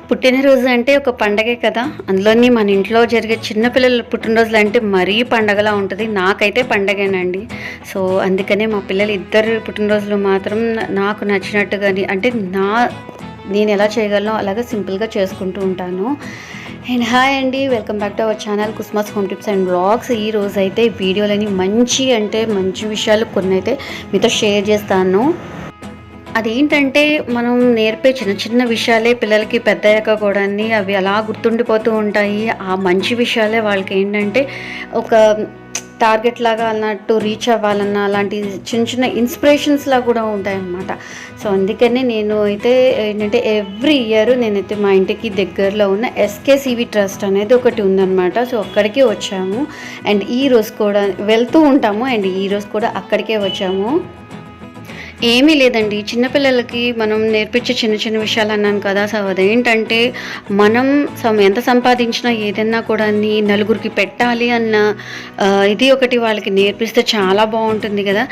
పుట్టినరోజు అంటే ఒక పండగే కదా! అందులోని మన ఇంట్లో జరిగే చిన్న పిల్లల పుట్టినరోజులు అంటే మరీ పండగలా ఉంటది. నాకైతే పండగేనండి. సో, అందుకనే మా పిల్లలు ఇద్దరు పుట్టినరోజులు మాత్రం నాకు నచ్చినట్టుగాని అంటే నేనెలా చేయగలనో అలాగా సింపుల్‌గా చేసుకుంటూ ఉంటాను. అండ్ హాయ్ అండి. Welcome back to our channel కుస్మాస్ home tips and vlogs. ఈరోజైతే వీడియోలని మంచి విషయాలు కొన్నైతే మీతో షేర్ చేస్తాను. అదేంటంటే మనం నేర్పే చిన్న విషయాలే పిల్లలకి పెద్దయ్యాక కూడాని అవి అలా గుర్తుండిపోతూ ఉంటాయి. ఆ మంచి విషయాలే వాళ్ళకేంటంటే ఒక టార్గెట్ లాగా అన్నట్టు రీచ్ అవ్వాలన్న అలాంటి చిన్న ఇన్స్పిరేషన్స్‌లా కూడా ఉంటాయన్నమాట. సో, అందుకనే నేను అయితే ఏంటంటే ఎవ్రీ ఇయర్ నేనైతే మా ఇంటికి దగ్గరలో ఉన్న ఎస్కేసీవీ ట్రస్ట్ అనేది ఒకటి ఉందన్నమాట. సో, అక్కడికి వచ్చాము. అండ్ ఈరోజు కూడా వెళ్తూ ఉంటాము. అండ్ ఈరోజు కూడా అక్కడికే వచ్చాము. ఏమీ లేదండి. చిన్నపిల్లలకి మనం నేర్పించే చిన్న విషయాలు అన్నాను కదా! సో, అదేంటంటే మనం ఎంత సంపాదించినా ఏదన్నా కూడాని నలుగురికి పెట్టాలి అన్న ఇది ఒకటి వాళ్ళకి నేర్పిస్తే చాలా బావుంటుంది గదా!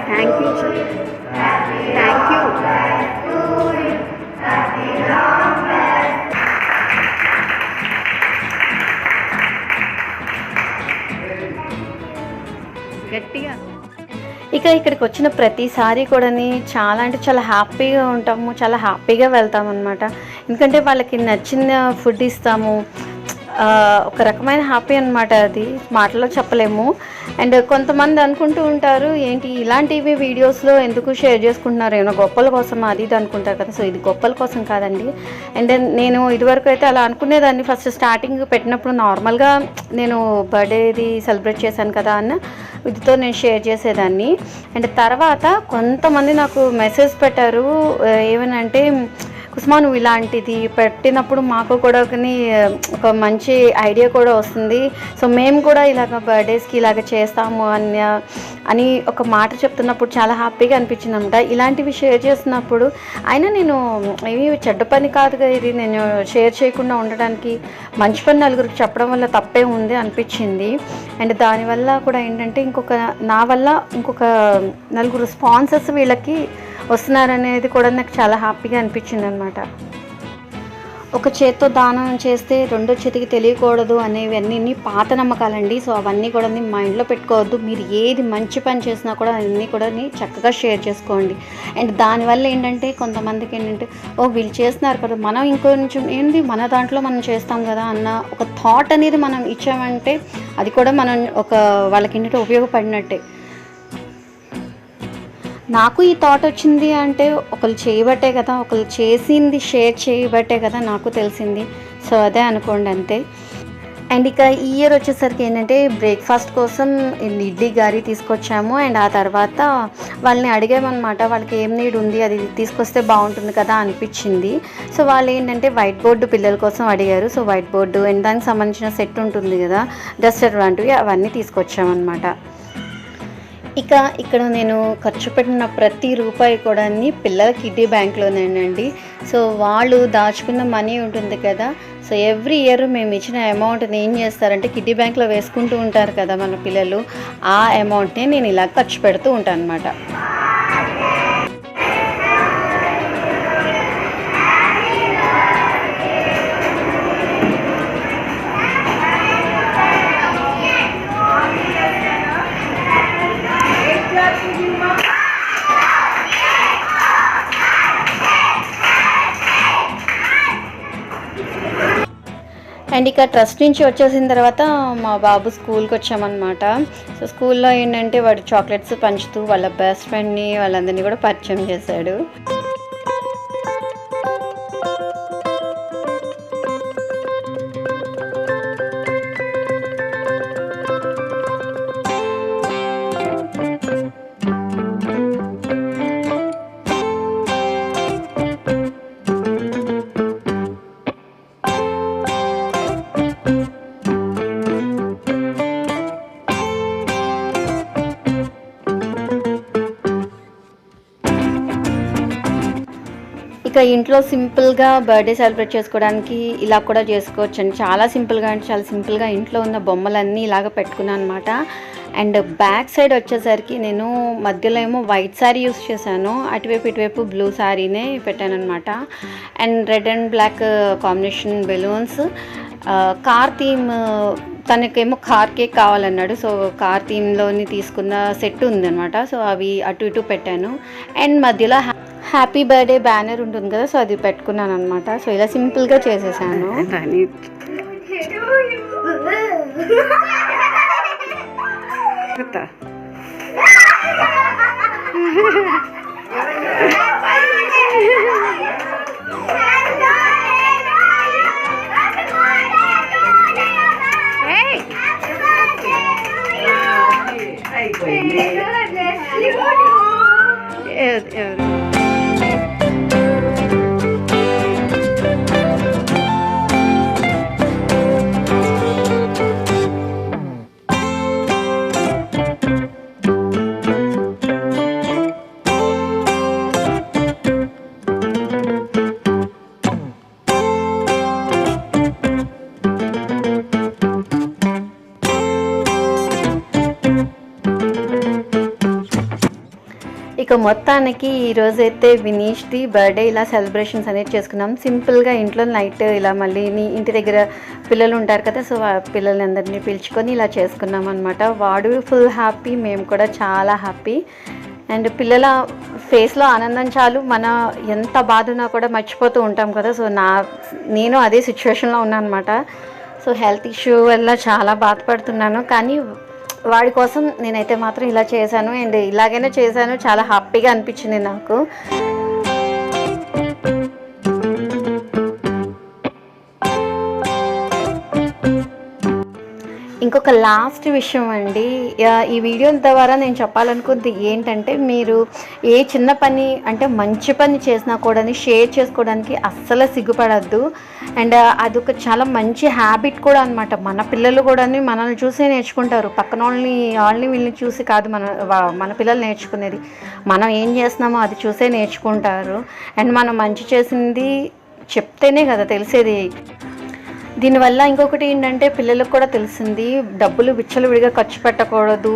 Thank you. Thank you. గట్టిగా. ఇక్కడికి వచ్చిన ప్రతిసారి కూడాని చాలా అంటే చాలా హ్యాపీగా ఉంటాము. చాలా హ్యాపీగా వెళ్తామన్నమాట. ఎందుకంటే వాళ్ళకి నచ్చిన ఫుడ్ ఇస్తాము. ఒక రకమైన హ్యాపీ అనమాట. అది మాటల్లో చెప్పలేము. అండ్ కొంతమంది అనుకుంటూ ఉంటారు, ఏంటి ఇలాంటివి వీడియోస్లో ఎందుకు షేర్ చేసుకుంటున్నారు, ఏమైనా గొప్పల కోసం అది ఇది అనుకుంటారు కదా. సో, ఇది గొప్పల కోసం కాదండి. అండ్ నేను ఇదివరకు అయితే అలా అనుకునేదాన్ని. ఫస్ట్ స్టార్టింగ్ పెట్టినప్పుడు నార్మల్గా నేను బర్త్డేది సెలబ్రేట్ చేశాను కదా అన్న ఇదితో నేను షేర్ చేసేదాన్ని. అండ్ తర్వాత కొంతమంది నాకు మెసేజ్ పెట్టారు. ఏమనంటే, కుస్మా నువ్వు ఇలాంటిది పెట్టినప్పుడు మాకు కూడా ఒక మంచి ఐడియా కూడా వస్తుంది. సో, మేము కూడా ఇలాగ బర్త్డేస్కి ఇలాగ చేస్తాము అని ఒక మాట చెప్తున్నప్పుడు చాలా హ్యాపీగా అనిపించింది అనమాట. ఇలాంటివి షేర్ చేస్తున్నప్పుడు అయినా నేను ఏమి చెడ్డ పని కాదుగా ఇది, నేను షేర్ చేయకుండా ఉండడానికి మంచి పని నలుగురికి చెప్పడం వల్ల తప్పే ఉంది అనిపించింది. అండ్ దానివల్ల కూడా ఏంటంటే నా వల్ల ఇంకొక నలుగురు స్పాన్సర్స్ వీళ్ళకి వస్తున్నారనేది కూడా నాకు చాలా హ్యాపీగా అనిపించింది అనమాట. ఒక చేత్తో దానం చేస్తే రెండో చేతికి తెలియకూడదు అనేవన్నీ పాత నమ్మకాలండి. సో, అవన్నీ కూడా మా ఇంట్లో పెట్టుకోవద్దు. మీరు ఏది మంచి పని చేసినా కూడా అన్నీ కూడా చక్కగా షేర్ చేసుకోండి. అండ్ దానివల్ల ఏంటంటే కొంతమందికి ఏంటంటే వీళ్ళు చేస్తున్నారు కదా, మనం ఇంకొంచెం ఏంటి మన దాంట్లో మనం చేస్తాం కదా అన్న ఒక థాట్ అనేది మనం ఇచ్చామంటే అది కూడా మనం వాళ్ళకి ఏంటంటే ఉపయోగపడినట్టే. నాకు ఈ థాట్ వచ్చింది అంటే ఒకళ్ళు చేయబట్టే కదా, ఒకళ్ళు చేసింది షేర్ చేయబట్టే కదా నాకు తెలిసింది. సో, అదే అనుకోండి అంతే. అండ్ ఈ ఇయర్ వచ్చేసరికి ఏంటంటే బ్రేక్ఫాస్ట్ కోసం ఇడ్లీ గారి తీసుకొచ్చాము. అండ్ ఆ తర్వాత వాళ్ళని అడిగామన్నమాట, వాళ్ళకి ఏం నీడ్ ఉంది అది తీసుకొస్తే బాగుంటుంది కదా అనిపించింది. సో, వాళ్ళు ఏంటంటే వైట్ బోర్డు పిల్లల కోసం అడిగారు. సో, వైట్ బోర్డు అండ్ దానికి సంబంధించిన సెట్ ఉంటుంది కదా, డస్టర్ లాంటివి, అవన్నీ తీసుకొచ్చామన్నమాట. ఇక్కడ నేను ఖర్చు పెట్టిన ప్రతి రూపాయి కూడా పిల్లల కిడ్డీ బ్యాంక్లోనేనండి. సో, వాళ్ళు దాచుకున్న మనీ ఉంటుంది కదా. సో, ఎవ్రీ ఇయర్ మేము ఇచ్చిన అమౌంట్ని ఏం చేస్తారంటే కిడ్డీ బ్యాంక్లో వేసుకుంటూ ఉంటారు కదా మన పిల్లలు. ఆ అమౌంట్ని నేను ఇలా ఖర్చు పెడుతూ ఉంటాను అనమాట. అండ్ ట్రస్ట్ నుంచి వచ్చేసిన తర్వాత మా బాబు స్కూల్కి వచ్చామన్నమాట. సో, స్కూల్లో ఏంటంటే వాడు చాక్లెట్స్ పంచుతూ వాళ్ళ బెస్ట్ ఫ్రెండ్ని వాళ్ళందరినీ కూడా పరిచయం చేశాడు. ఇక ఇంట్లో సింపుల్గా బర్త్డే సెలబ్రేట్ చేసుకోవడానికి ఇలా కూడా చేసుకోవచ్చు అండి. చాలా సింపుల్గా అంటే చాలా సింపుల్గా ఇంట్లో ఉన్న బొమ్మలన్నీ ఇలాగ పెట్టుకున్నాను అనమాట. అండ్ బ్యాక్ సైడ్ వచ్చేసరికి నేను మధ్యలో ఏమో వైట్ శారీ యూస్ చేశాను, అటువైపు ఇటువైపు బ్లూ శారీనే పెట్టాను అనమాట. And red and black combination balloons, car theme, తనకేమో కార్ కేక్ కావాలన్నాడు. సో కార్ థీమ్లోని తీసుకున్న సెట్ ఉందన్నమాట. సో అవి అటు ఇటు పెట్టాను. అండ్ మధ్యలో హ్యాపీ బర్త్డే బ్యానర్ ఉంటుంది కదా, సో అది పెట్టుకున్నాను అనమాట. సో ఇలా సింపుల్గా చేసేసాను. ఇక మొత్తానికి ఈరోజైతే వినీష్ది బర్త్డే ఇలా సెలబ్రేషన్స్ అనేది చేసుకున్నాం సింపుల్గా ఇంట్లో. నైట్ ఇలా మళ్ళీ ఇంటి దగ్గర పిల్లలు ఉంటారు కదా, సో పిల్లలందరినీ పిలుచుకొని ఇలా చేసుకున్నాం అనమాట. వాడు ఫుల్ హ్యాపీ, మేము కూడా చాలా హ్యాపీ. అండ్ పిల్లల ఫేస్లో ఆనందం చాలు, మన ఎంత బాధ ఉన్నా కూడా మర్చిపోతూ ఉంటాం కదా. సో నేను అదే సిచ్యువేషన్లో ఉన్నాను అనమాట. సో హెల్త్ ఇష్యూ వల్ల చాలా బాధపడుతున్నాను, కానీ వాడి కోసం నేనైతే మాత్రం ఇలా చేశాను. అండ్ ఇలాగైనా చేశాను, చాలా హ్యాపీగా అనిపించింది నాకు. ఇంకొక లాస్ట్ విషయం అండి, ఈ వీడియో ద్వారా నేను చెప్పాలనుకుంది ఏంటంటే, మీరు ఏ చిన్న పని అంటే మంచి పని చేసినా కూడా షేర్ చేసుకోవడానికి అస్సలు సిగ్గుపడద్దు. అండ్ అదొక చాలా మంచి హ్యాబిట్ కూడా అనమాట. మన పిల్లలు కూడా మనల్ని చూసే నేర్చుకుంటారు, పక్కన వాళ్ళని వీళ్ళని చూసి కాదు మన పిల్లలు నేర్చుకునేది. మనం ఏం చేస్తున్నామో అది చూసే నేర్చుకుంటారు. అండ్ మనం మంచి చేసింది చెప్తేనే కదా తెలిసేది. దీనివల్ల ఇంకొకటి ఏంటంటే పిల్లలకు కూడా తెలిసింది, డబ్బులు విచ్చలవిడిగా ఖర్చు పెట్టకూడదు,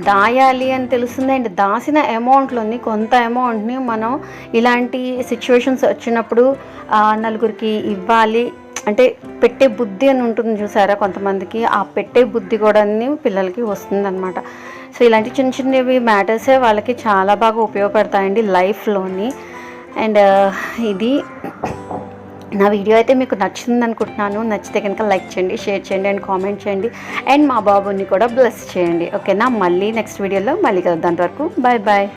దాయాలి అని తెలుస్తుంది. అండ్ దాసిన అమౌంట్లోని కొంత అమౌంట్ని మనం ఇలాంటి సిచ్యువేషన్స్ వచ్చినప్పుడు నలుగురికి ఇవ్వాలి అంటే పెట్టే బుద్ధి అని ఉంటుంది చూసారా కొంతమందికి, ఆ పెట్టే బుద్ధి కూడా పిల్లలకి వస్తుందన్నమాట. సో ఇలాంటి చిన్న చిన్నవి మ్యాటర్సే వాళ్ళకి చాలా బాగా ఉపయోగపడతాయండి లైఫ్లోని. అండ్ ఇది నా వీడియో అయితే మీకు నచ్చింది అనుకుంటున్నాను. నచ్చితే కనుక లైక్ చేయండి, షేర్ చేయండి అండ్ కామెంట్ చేయండి. అండ్ మా బాబుని కూడా బ్లెస్ చేయండి. ఓకేనా, మళ్ళీ నెక్స్ట్ వీడియోలో మళ్ళీ కలుద్దాం. వరకు బాయ్ బాయ్.